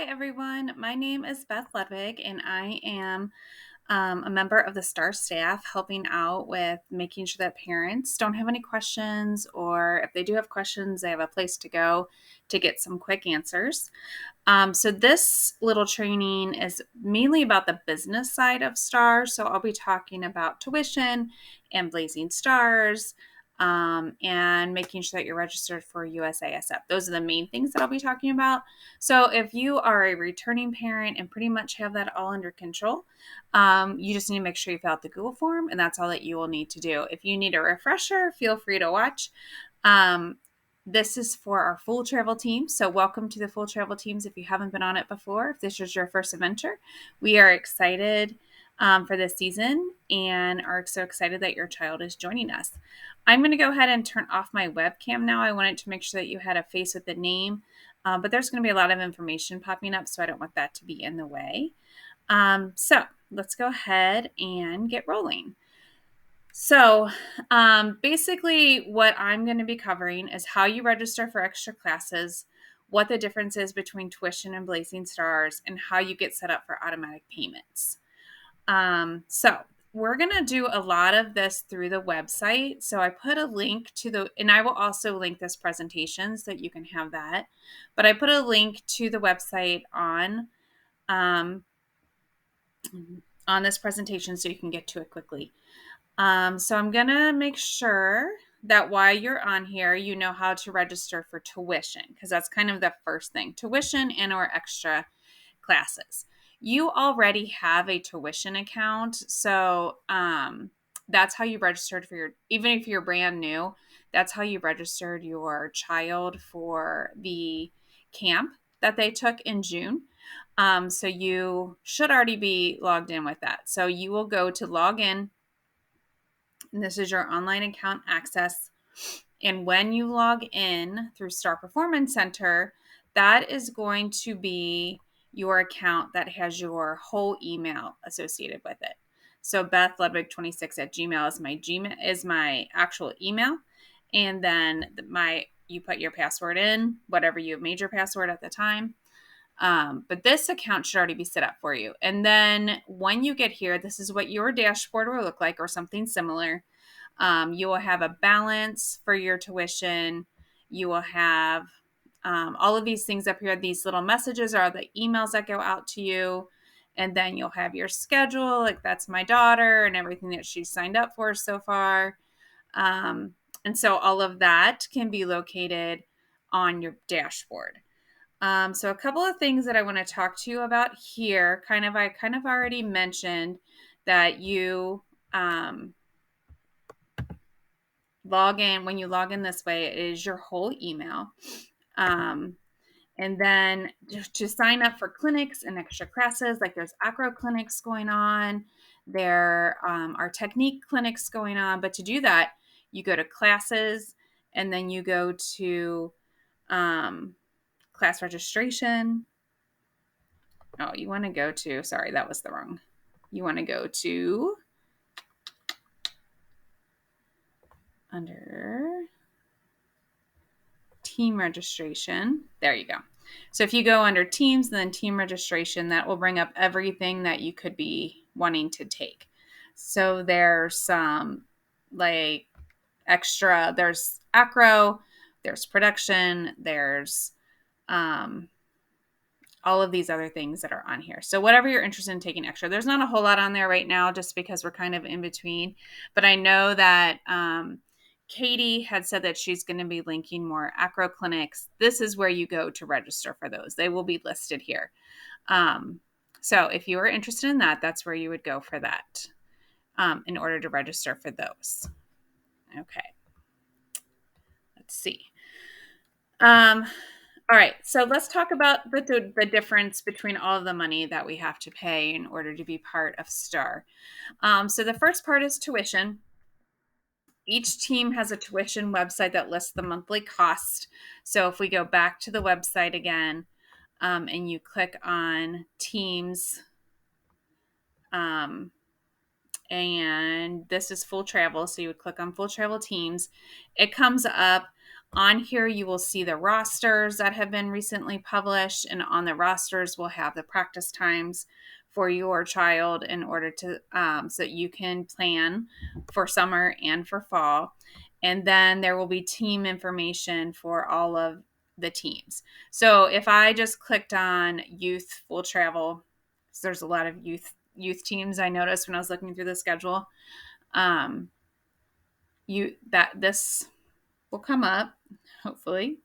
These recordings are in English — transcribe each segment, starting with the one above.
Hi, everyone. My name is Beth Ludwig, and I am a member of the STAR staff helping out with making sure that parents don't have any questions, or if they do have questions, they have a place to go to get some quick answers. So this little training is mainly about the business side of STAR. So I'll be talking about tuition and Blazing Stars, and making sure that you're registered for USASF. Those are the main things that I'll be talking about. So if you are a returning parent and pretty much have that all under control, you just need to make sure you fill out the Google form, and that's all that you will need to do. If you need a refresher, feel free to watch. This is for our full travel team. So welcome to the full travel teams if you haven't been on it before. If this is your first adventure, we are excited for this season and are so excited that your child is joining us. I'm going to go ahead and turn off my webcam now. I wanted to make sure that you had a face with the name, but there's going to be a lot of information popping up, so I don't want that to be in the way. So let's go ahead and get rolling. So basically what I'm going to be covering is how you register for extra classes, what the difference is between tuition and Blazing Stars, and how you get set up for automatic payments. So we're going to do a lot of this through the website. So I put a link to and I will also link this presentation so that you can have that. But I put a link to the website on this presentation so you can get to it quickly. So I'm going to make sure that while you're on here, you know how to register for tuition, because that's kind of the first thing, tuition and or extra classes. You already have a tuition account. So that's how you registered for even if you're brand new, that's how you registered your child for the camp that they took in June. So you should already be logged in with that. So you will go to log in. And this is your online account access. And when you log in through Star Performance Center, that is going to be your account that has your whole email associated with it. So Beth Ludwig 26 at Gmail is my actual email. And then you put your password in, whatever you have made your password at the time. But this account should already be set up for you. And then when you get here, this is what your dashboard will look like, or something similar. You will have a balance for your tuition. You will have all of these things up here. These little messages are the emails that go out to you. And then you'll have your schedule, like that's my daughter and everything that she's signed up for so far. And so all of that can be located on your dashboard. So a couple of things that I want to talk to you about here, I kind of already mentioned that you log in. When you log in this way, it is your whole email. And then just to sign up for clinics and extra classes, like there's acro clinics going on, there are technique clinics going on. But to do that, you go to classes, and then you go to class registration. Oh, you want to go to, sorry, that was the wrong. You want to go to under team registration. There you go. So if you go under teams, then team registration, that will bring up everything that you could be wanting to take. So there's some like extra, there's acro, there's production, there's all of these other things that are on here. So whatever you're interested in taking extra, there's not a whole lot on there right now just because we're kind of in between. But I know that Katie had said that she's going to be linking more acro clinics. This is where you go to register for those. They will be listed here. So if you are interested in that, that's where you would go for that in order to register for those. Okay. Let's see. All right, so let's talk about the difference between all of the money that we have to pay in order to be part of STAR. So the first part is tuition. Each team has a tuition website that lists the monthly cost. So if we go back to the website again, and you click on teams, and this is full travel, so you would click on full travel teams. It comes up On here, you will see the rosters that have been recently published, and on the rosters will have the practice times for your child in order to so that you can plan for summer and for fall. And then there will be team information for all of the teams. So if I just clicked on youth will travel, because there's a lot of youth teams I noticed when I was looking through the schedule. This will come up, hopefully.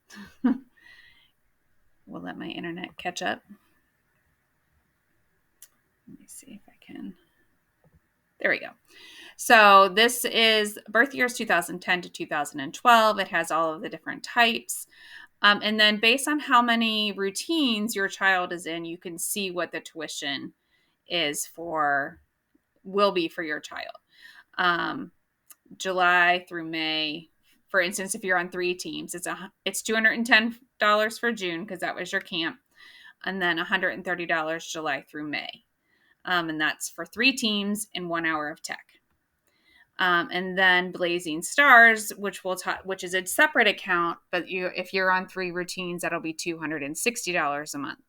We'll let my internet catch up. Let me see if I can. There we go. So this is birth years 2010 to 2012. It has all of the different types. And then based on how many routines your child is in, you can see what the tuition will be for your child. July through May, for instance, if you're on 3 teams, it's $210 for June because that was your camp, and then $130 July through May. And that's for 3 teams and 1 hour of tech. And then Blazing Stars, which is a separate account, but if you're on 3 routines, that'll be $260 a month.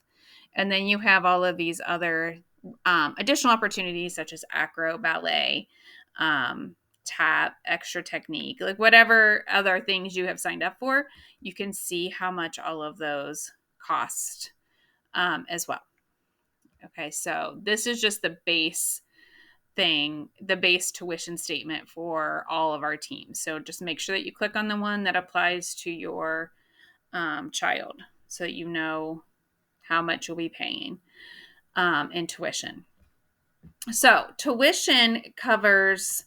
And then you have all of these other additional opportunities such as acro, ballet, tap, extra technique, like whatever other things you have signed up for, you can see how much all of those cost as well. Okay, so this is just the base thing, the base tuition statement for all of our teams. So just make sure that you click on the one that applies to your child so that you know how much you'll be paying in tuition. So tuition covers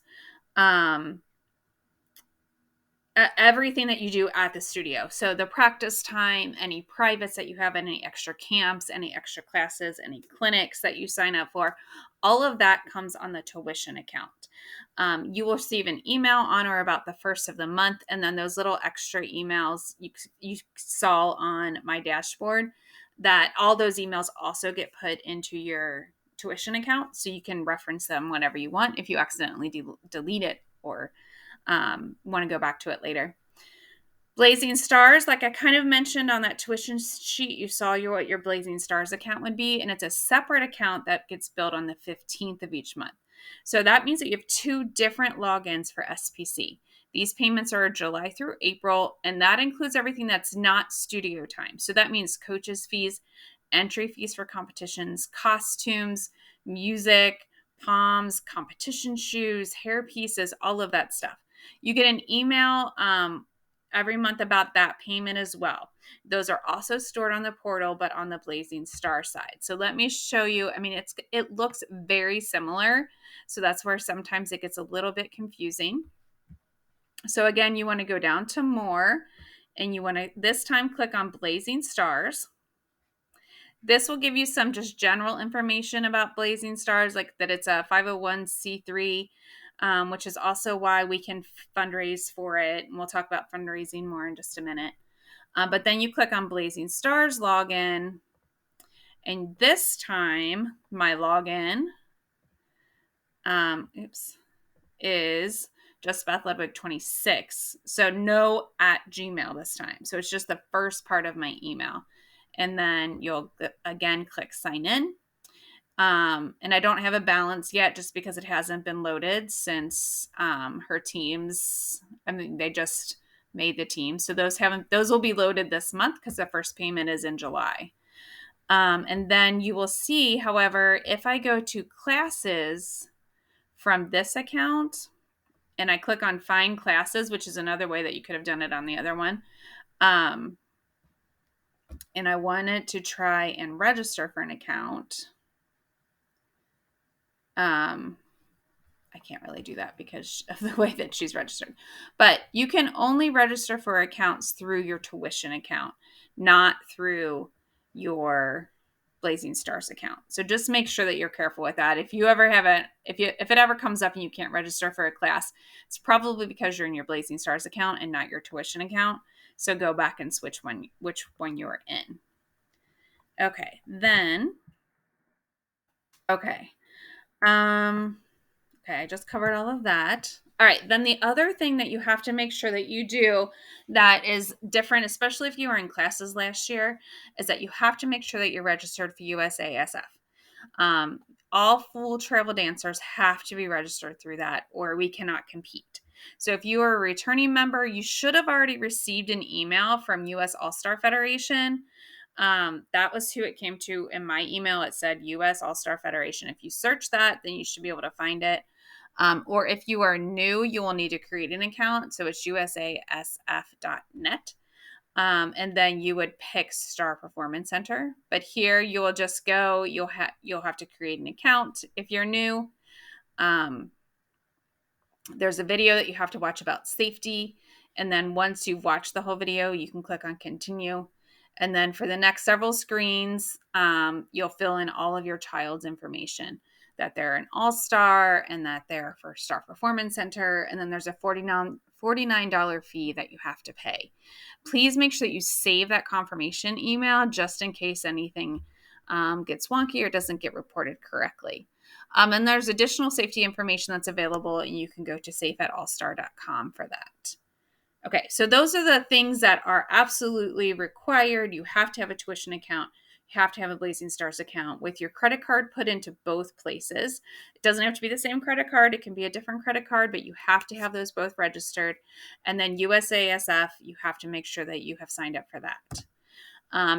everything that you do at the studio. So the practice time, any privates that you have, any extra camps, any extra classes, any clinics that you sign up for, all of that comes on the tuition account. You will receive an email on or about the first of the month, and then those little extra emails you saw on my dashboard, that all those emails also get put into your tuition account, so you can reference them whenever you want if you accidentally delete it or want to go back to it later. Blazing Stars, like I kind of mentioned on that tuition sheet, you saw what your Blazing Stars account would be, and it's a separate account that gets billed on the 15th of each month. So that means that you have 2 different logins for SPC. These payments are July through April, and that includes everything that's not studio time. So that means coaches' fees, entry fees for competitions, costumes, music, palms, competition shoes, hair pieces, all of that stuff. You get an email every month about that payment as well. Those are also stored on the portal, but on the Blazing Star side. So let me show you. I mean, it looks very similar. So that's where sometimes it gets a little bit confusing. So again, you want to go down to more, and you want to this time click on Blazing Stars. This will give you some just general information about Blazing Stars, like that it's a 501c3, which is also why we can fundraise for it. And we'll talk about fundraising more in just a minute. But then you click on Blazing Stars login. And this time, my login is just Beth Ludwig 26. So no @Gmail this time. So it's just the first part of my email. And then you'll again click sign in. And I don't have a balance yet just because it hasn't been loaded since her teams, I mean, they just made the team. So those will be loaded this month because the first payment is in July. And then you will see, however, if I go to classes from this account and I click on find classes, which is another way that you could have done it on the other one, and I wanted to try and register for an account, I can't really do that because of the way that she's registered. But you can only register for accounts through your tuition account, not through your Blazing Stars account. So just make sure that you're careful with that. If it ever comes up and you can't register for a class, it's probably because you're in your Blazing Stars account and not your tuition account. So go back and switch which one you're in. Okay, then. Okay. Okay, I just covered all of that. All right, then the other thing that you have to make sure that you do that is different, especially if you were in classes last year, is that you have to make sure that you're registered for USASF. Um, all full travel dancers have to be registered through that, or we cannot compete. So if you are a returning member, you should have already received an email from US All-Star Federation. That was who it came to in my email. It said US All-Star Federation. If you search that, then you should be able to find it. Or if you are new, you will need to create an account. So it's usasf.net. And then you would pick Star Performance Center. But here you will just go. You'll have to create an account if you're new. There's a video that you have to watch about safety. And then once you've watched the whole video, you can click on continue. And then for the next several screens, you'll fill in all of your child's information, that they're an all-star and that they're for Star Performance Center. And then there's a $49 fee that you have to pay. Please make sure that you save that confirmation email just in case anything gets wonky or doesn't get reported correctly. And there's additional safety information that's available, and you can go to safeatallstar.com for that. Okay, so those are the things that are absolutely required. You have to have a tuition account. You have to have a Blazing Stars account with your credit card put into both places. It doesn't have to be the same credit card. It can be a different credit card, but you have to have those both registered. And then USASF, you have to make sure that you have signed up for that.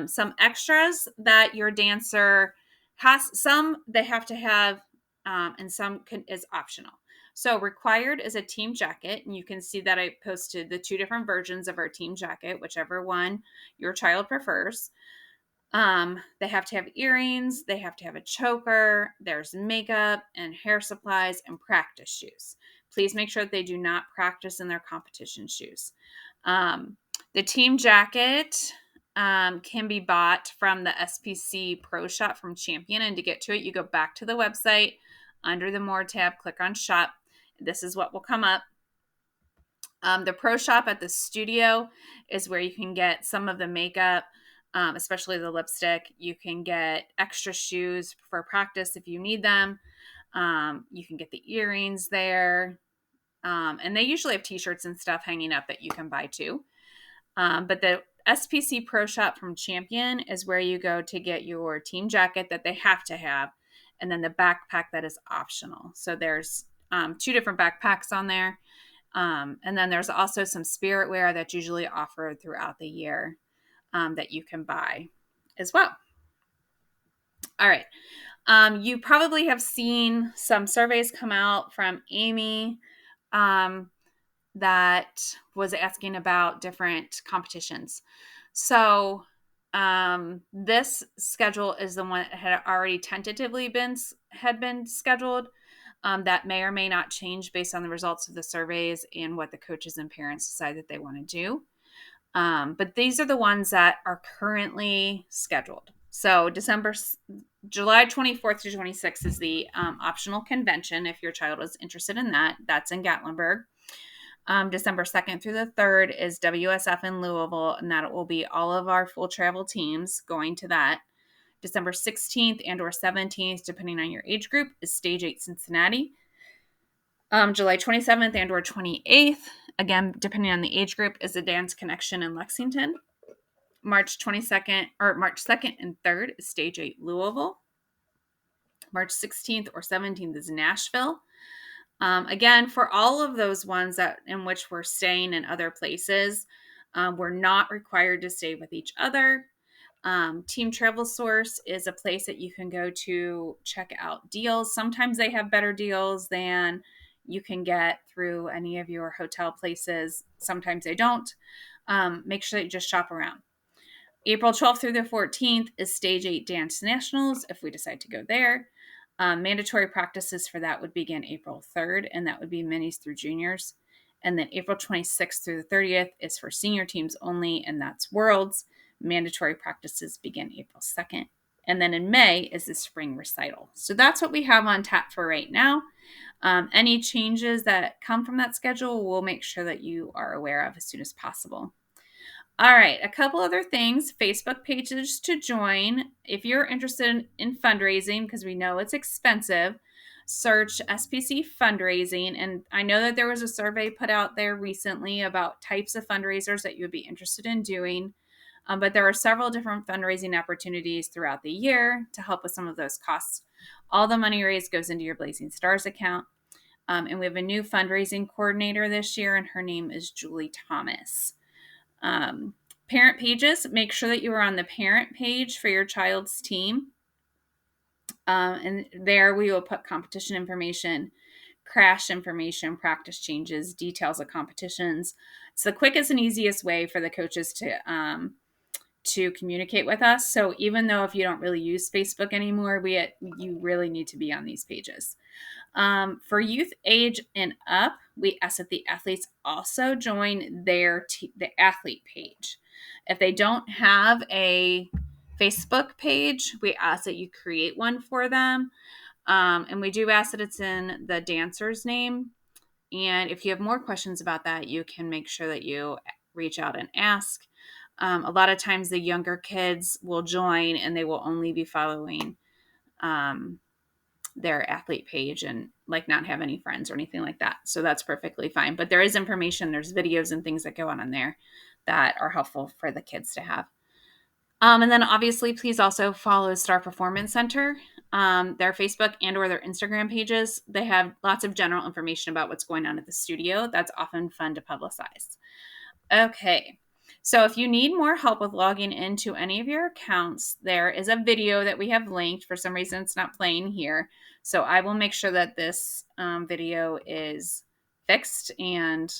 Some extras that your dancer has, some they have to have, and some is optional. So required is a team jacket, and you can see that I posted the 2 different versions of our team jacket, whichever one your child prefers. They have to have earrings, they have to have a choker, there's makeup and hair supplies and practice shoes. Please make sure that they do not practice in their competition shoes. The team jacket can be bought from the SPC Pro Shop from Champion. And to get to it, you go back to the website under the More tab, click on Shop. This is what will come up. The Pro Shop at the studio is where you can get some of the makeup, especially the lipstick. You can get extra shoes for practice if you need them. You can get the earrings there. And they usually have t-shirts and stuff hanging up that you can buy too. But the SPC Pro Shop from Champion is where you go to get your team jacket that they have to have, and then the backpack that is optional. So there's 2 different backpacks on there. And then there's also some spirit wear that's usually offered throughout the year that you can buy as well. All right. You probably have seen some surveys come out from Amy that was asking about different competitions. So this schedule is the one that had already tentatively been scheduled. That may or may not change based on the results of the surveys and what the coaches and parents decide that they want to do. But these are the ones that are currently scheduled. So July 24th to 26th is the optional convention. If your child is interested in that, that's in Gatlinburg. December 2nd through the 3rd is WSF in Louisville, and that will be all of our full travel teams going to that. December 16th and or 17th, depending on your age group, is Stage 8 Cincinnati. July 27th and or 28th, again, depending on the age group, is the Dance Connection in Lexington. March 2nd and 3rd is Stage 8 Louisville. March 16th or 17th is Nashville. Again, for all of those ones in which we're staying in other places, we're not required to stay with each other. Team Travel Source is a place that you can go to check out deals. Sometimes they have better deals than you can get through any of your hotel places. Sometimes they don't. Make sure that you just shop around. April 12th through the 14th is Stage 8 Dance Nationals, if we decide to go there. Mandatory practices for that would begin April 3rd, and that would be minis through juniors. And then April 26th through the 30th is for senior teams only, and that's Worlds. Mandatory practices begin April 2nd. And then in May is the spring recital. So that's what we have on tap for right now. Any changes that come from that schedule, we'll make sure that you are aware of as soon as possible. All right, a couple other things. Facebook pages to join if you're interested in fundraising, because we know it's expensive. search SPC fundraising. And I know that there was a survey put out there recently about types of fundraisers that you would be interested in doing. But there are several different fundraising opportunities throughout the year to help with some of those costs. All the money raised goes into your Blazing Stars account. And we have a new fundraising coordinator this year, and her name is Julie Thomas. Parent pages, make sure that you are on the parent page for your child's team. And there we will put competition information, crash information, practice changes, details of competitions. It's the quickest and easiest way for the coaches to communicate with us. So even though if you don't really use Facebook anymore, you really need to be on these pages. For youth age and up, we ask that the athletes also join the athlete page. If they don't have a Facebook page, we ask that you create one for them. And we do ask that it's in the dancer's name. And if you have more questions about that, you can make sure that you reach out and ask. A lot of times the younger kids will join and they will only be following their athlete page and like not have any friends or anything like that. So that's perfectly fine. But there is information, there's videos and things that go on in there that are helpful for the kids to have. And then obviously, please also follow Star Performance Center, their Facebook and or their Instagram pages. They have lots of general information about what's going on at the studio. That's often fun to publicize. Okay. So if you need more help with logging into any of your accounts, there is a video that we have linked. For some reason, it's not playing here. So I will make sure that this video is fixed and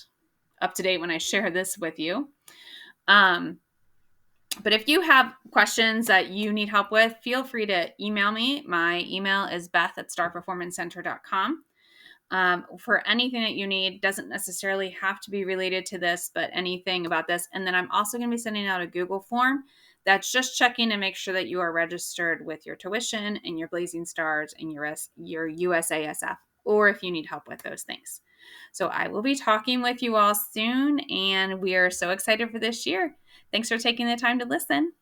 up to date when I share this with you. But if you have questions that you need help with, feel free to email me. My email is beth@starperformancecenter.com. For anything that you need, doesn't necessarily have to be related to this, but anything about this. And then I'm also going to be sending out a Google form that's just checking to make sure that you are registered with your tuition and your Blazing Stars and your USASF, or if you need help with those things. So I will be talking with you all soon, and we are so excited for this year. Thanks for taking the time to listen.